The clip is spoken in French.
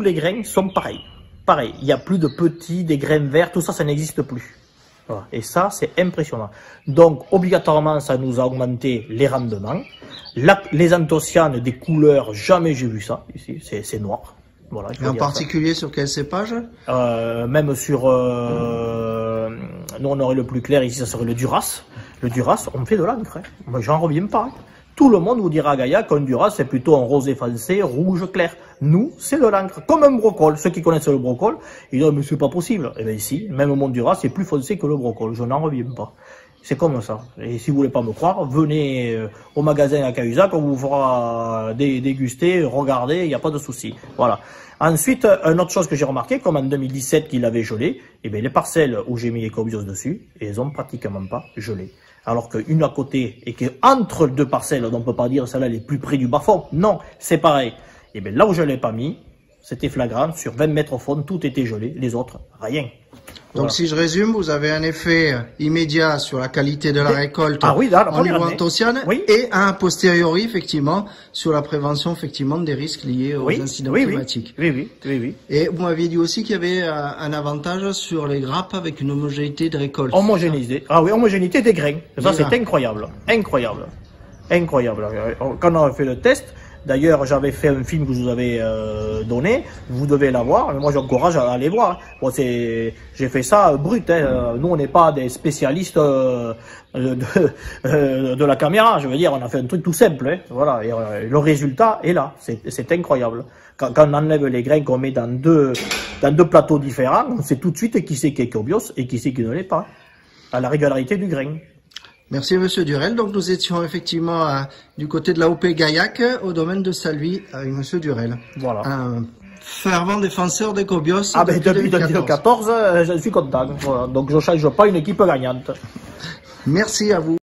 tous les grains sont pareils. Pareil, il n'y a plus de petits, des grains verts, tout ça, ça n'existe plus. Voilà. Et ça, c'est impressionnant. Donc, obligatoirement, ça nous a augmenté les rendements. Les anthocyanes, des couleurs, jamais j'ai vu ça. Ici, c'est noir. Voilà, et en particulier sur quel cépage? Même sur... nous, on aurait le plus clair ici, ça serait le Duras. Le Duras, on fait de l'encre. Hein. Moi, j'en reviens pas. Hein. Tout le monde vous dira à Gaillac qu'un Duras, c'est plutôt un rosé foncé, rouge clair. Nous, c'est de l'encre, comme un brocol. Ceux qui connaissent le brocol, ils disent, mais c'est pas possible. Eh bien, ici, même mon Duras, c'est plus foncé que le brocol. Je n'en reviens pas. C'est comme ça. Et si vous voulez pas me croire, venez au magasin à Cahuzac, on vous fera déguster, regarder, il n'y a pas de souci. Voilà. Ensuite, une autre chose que j'ai remarqué, comme en 2017 qu'il avait gelé, eh bien, les parcelles où j'ai mis les cobios dessus, elles ont pratiquement pas gelé. Alors qu'une à côté, et qu'entre deux parcelles, on ne peut pas dire celle-là elle est plus près du bas-fond. Non, c'est pareil. Et bien là où je ne l'ai pas mis, c'était flagrant, sur 20 mètres au fond, tout était gelé, les autres, rien. Donc voilà. Si je résume, vous avez un effet immédiat sur la qualité de la récolte en niveau anthocyane et a posteriori effectivement sur la prévention effectivement des risques liés aux incidents climatiques. Oui. Et vous m'aviez dit aussi qu'il y avait un avantage sur les grappes avec une homogénéité de récolte. Homogénéité. Ah oui, homogénéité des grains. Ça c'est incroyable, incroyable. Quand on a fait le test. D'ailleurs, j'avais fait un film que je vous avais donné, vous devez l'avoir, moi j'encourage à aller voir. Bon, j'ai fait ça brut, hein. Nous on n'est pas des spécialistes de la caméra, je veux dire, on a fait un truc tout simple, hein. Voilà, et le résultat est là, c'est incroyable. Quand on enlève les grains qu'on met dans deux plateaux différents, on sait tout de suite qui c'est qui est cobios et qui c'est qui ne l'est pas, à la régularité du grain. Merci Monsieur Durel. Donc nous étions effectivement du côté de l'AOP Gaillac, au domaine de Saluy, avec Monsieur Durel. Voilà. Un fervent défenseur des cobios. Ah ben depuis 2014, je suis content. Voilà. Donc je ne change pas une équipe gagnante. Merci à vous.